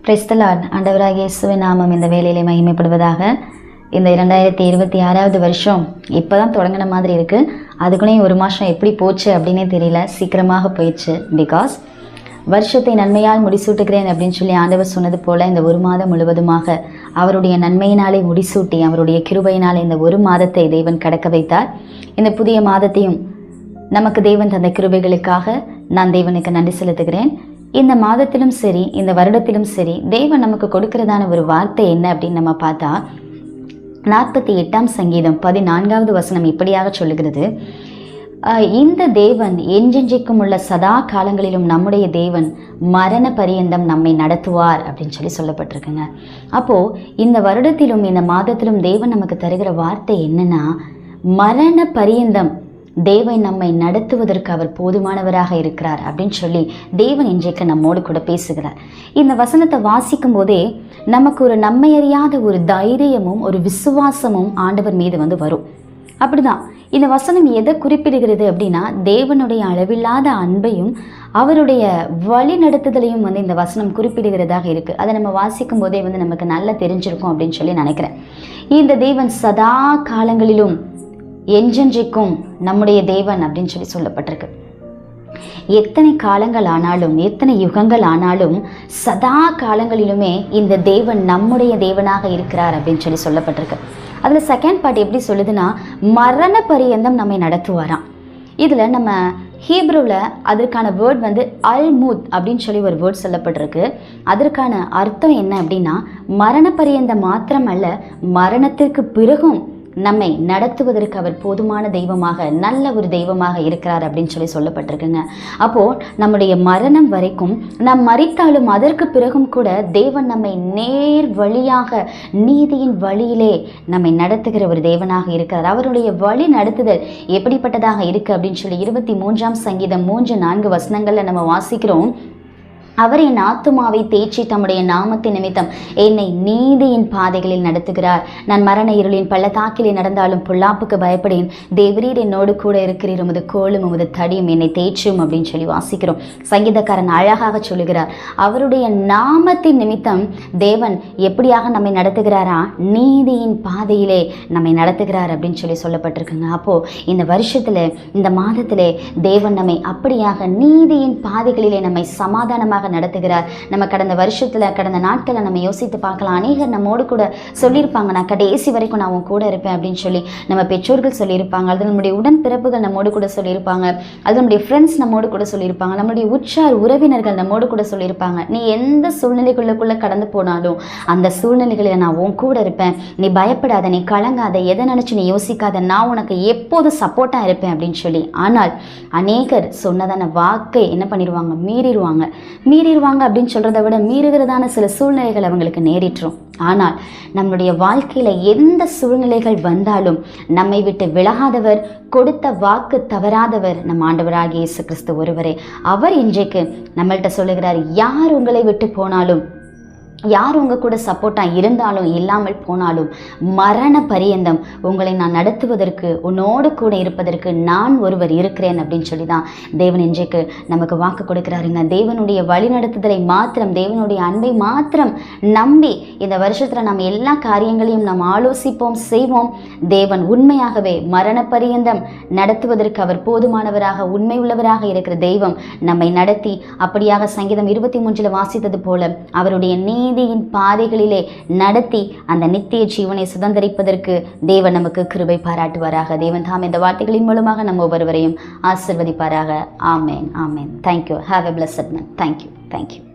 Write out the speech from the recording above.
Praise the Lord. ஆண்டவராகிய இயேசுவின் நாமம் இந்த வேளையிலே மகிமைப்படுவதாக. இந்த 2026வது வருஷம் இப்போ தான் தொடங்கின மாதிரி இருக்குது. அதுக்குள்ளேயும் ஒரு மாதம் எப்படி போச்சு அப்படின்னே தெரியல, சீக்கிரமாக போயிடுச்சு. பிகாஸ் வருஷத்தை நன்மையால் முடிசூட்டுகிறேன் அப்படின்னு சொல்லி ஆண்டவர் சொன்னது போல் இந்த ஒரு மாதம் முழுவதுமாக அவருடைய நன்மையினாலே முடிசூட்டி அவருடைய கிருபையினாலே இந்த ஒரு மாதத்தை தேவன் கடக்க வைத்தார். இந்த புதிய மாதத்தையும் நமக்கு தேவன் தந்த கிருபைகளுக்காக நான் தேவனுக்கு நன்றி செலுத்துகிறேன். இந்த மாதத்திலும் சரி, இந்த வருடத்திலும் சரி, தேவன் நமக்கு கொடுக்கிறதான ஒரு வார்த்தை என்ன அப்படின்னு நம்ம பார்த்தா 48ஆம் சங்கீதம் 14வது வசனம் இப்படியாக சொல்லுகிறது, இந்த தேவன் என்றென்றைக்கும் உள்ள சதா காலங்களிலும் நம்முடைய தேவன் மரண பரியந்தம் நம்மை நடத்துவார் அப்படின்னு சொல்லப்பட்டிருக்குங்க. அப்போது இந்த வருடத்திலும் இந்த மாதத்திலும் தேவன் நமக்கு தருகிற வார்த்தை என்னன்னா, மரண பரியந்தம் தேவன் நம்மை நடத்துவதற்கு அவர் போதுமானவராக இருக்கிறார் அப்படின்னு சொல்லி தேவன் இன்றைக்கு நம்மோடு கூட பேசுகிறார். இந்த வசனத்தை வாசிக்கும் போதே நமக்கு ஒரு நம்மை அறியாத ஒரு தைரியமும் ஒரு விசுவாசமும் ஆண்டவர் மீது வரும். அப்படிதான் இந்த வசனம் எதை குறிப்பிடுகிறது அப்படின்னா, தேவனுடைய அளவில்லாத அன்பையும் அவருடைய வழி நடத்துதலையும் இந்த வசனம் குறிப்பிடுகிறதாக இருக்குது. அதை நம்ம வாசிக்கும் போதே நமக்கு நல்லா தெரிஞ்சிருக்கும் அப்படின்னு சொல்லி நினைக்கிறேன். இந்த தேவன் சதா காலங்களிலும் என்றென்றைக்கும் நம்முடைய தேவன் அப்படின்னு சொல்லப்பட்டிருக்கு. எத்தனை காலங்கள் ஆனாலும், எத்தனை யுகங்கள் ஆனாலும், சதா காலங்களிலுமே இந்த தேவன் நம்முடைய தேவனாக இருக்கிறார் அப்படின்னு சொல்லப்பட்டிருக்கு. அதில் செகண்ட் பார்ட் எப்படி சொல்லுதுன்னா, மரண பரியந்தம் நம்மை நடத்துவாராம். இதில் நம்ம ஹீப்ரூவில் அதற்கான வேர்ட் அல்மூத் அப்படின்னு சொல்லி ஒரு வேர்ட் சொல்லப்பட்டிருக்கு. அதற்கான அர்த்தம் என்ன அப்படின்னா, மரண பரியந்தம் மாத்திரமல்ல, மரணத்திற்கு பிறகும் நம்மை நடத்துவதற்கு அவர் போதுமான தெய்வமாக, நல்ல ஒரு தெய்வமாக இருக்கிறார் அப்படின்னு சொல்லப்பட்டிருக்குங்க. அப்போது நம்முடைய மரணம் வரைக்கும் நாம் மரித்தாலும் அதற்கு பிறகும் கூட தேவன் நம்மை நேர் வழியாக நீதியின் வழியிலே நம்மை நடத்துகிற ஒரு தேவனாக இருக்கிறார். அவருடைய வழி நடத்துதல் எப்படிப்பட்டதாக இருக்குது அப்படின்னு சொல்லி 23ஆம் சங்கீதம் 3-4 வசனங்களில் நம்ம வாசிக்கிறோம். அவர் என் ஆத்துமாவை தேய்ச்சி தம்முடைய நாமத்தின் நிமித்தம் என்னை நீதியின் பாதைகளில் நடத்துகிறார். நான் மரண இருளின் பள்ளத்தாக்கிலே நடந்தாலும் பொல்லாப்புக்கு பயப்படேன். தேவரீர் என்னோடு கூட இருக்கிறீர், உமது கோலும் உமது தடியும் என்னை தேய்ச்சும் அப்படின்னு சொல்லி வாசிக்கிறோம். சங்கீதக்காரன் அழகாக சொல்லுகிறார், அவருடைய நாமத்தின் நிமித்தம் தேவன் எப்படியாக நம்மை நடத்துகிறாரா, நீதியின் பாதையிலே நம்மை நடத்துகிறார் அப்படின்னு சொல்லப்பட்டிருக்குங்க. அப்போது இந்த வருஷத்தில், இந்த மாதத்திலே தேவன் நம்மை அப்படியாக நீதியின் பாதைகளிலே நம்மை சமாதானமாக நடத்துகிறார். நம்ம கடந்த வருஷத்துல, கடந்த நாட்களை நம்ம யோசித்து பார்க்கலாம். அநேகர் நம்மோடு கூட சொல்லியிருப்பாங்க, நான் கடைசி வரைக்கும் நான் உன் கூட இருப்பேன் அப்படின்னு சொல்லி நம்ம பெற்றோர்கள் சொல்லியிருப்பாங்க. அது நம்முடைய உடன் பிறப்புகள் நம்மோடு கூட சொல்லியிருப்பாங்க. அது நம்முடைய ஃப்ரெண்ட்ஸ் நம்மோடு கூட சொல்லியிருப்பாங்க. நம்முடைய உற்றார் உறவினர்கள் நம்மோடு கூட சொல்லியிருப்பாங்க, நீ எந்த சூழ்நிலைக்குள்ளே கடந்து போனாலும் அந்த சூழ்நிலைகளில் நான் உன் கூட இருப்பேன், நீ பயப்படாத, நீ கலங்காத, எதை நினச்சி நீ யோசிக்காத, நான் உனக்கு எப்போது சப்போர்ட்டாக இருப்பேன் அப்படின்னு சொல்லி. ஆனால் அநேகர் சொன்னதான வாக்கை என்ன பண்ணிடுவாங்க, மீறிடுவாங்க அப்படின்னு சொல்கிறத விட மீறுகிறதான சில சூழ்நிலைகள் அவங்களுக்கு நேரிட்டுரும். ஆனால் நம்முடைய வாழ்க்கையில் எந்த சூழ்நிலைகள் வந்தாலும் நம்மை விட்டு விலகாதவர், கொடுத்த வாக்கு தவறாதவர் நம் ஆண்டவராகிய இயேசு கிறிஸ்து ஒருவரே. அவர் இன்றைக்கு நம்மள்கிட்ட சொல்லுகிறார், யார் உங்களை விட்டு போனாலும், யார் உங்கள் கூட சப்போர்ட்டாக இருந்தாலும் இல்லாமல் போனாலும், மரண பரியந்தம் உங்களை நான் நடத்துவதற்கு, உன்னோடு கூட இருப்பதற்கு நான் ஒருவர் இருக்கிறேன் அப்படின்னு சொல்லி தான் தேவன் இன்றைக்கு நமக்கு வாக்கு கொடுக்குறாருங்க. தேவனுடைய வழி நடத்துதலை மாத்திரம், தேவனுடைய அன்பை மாத்திரம் நம்பி இந்த வருஷத்தில் நம்ம எல்லா காரியங்களையும் நாம் ஆலோசிப்போம், செய்வோம். தேவன் உண்மையாகவே மரண பரியந்தம் நடத்துவதற்கு அவர் போதுமானவராக, உண்மை உள்ளவராக இருக்கிற தெய்வம் நம்மை நடத்தி அப்படியாக சங்கீதம் 23 வாசித்தது போல அவருடைய நீதியின் பாதைகளிலே நடத்தி அந்த நித்திய ஜீவனை சுதந்திரிப்பதற்கு தேவன் நமக்கு கிருபை பாராட்டுவாராக. தேவன் தாம் இந்த வார்த்தைகளின் மூலமாக நம்ம ஒவ்வொருவரையும் ஆசீர்வதிப்பாராக. Amen, amen. Thank you. Have a blessed month. Thank you.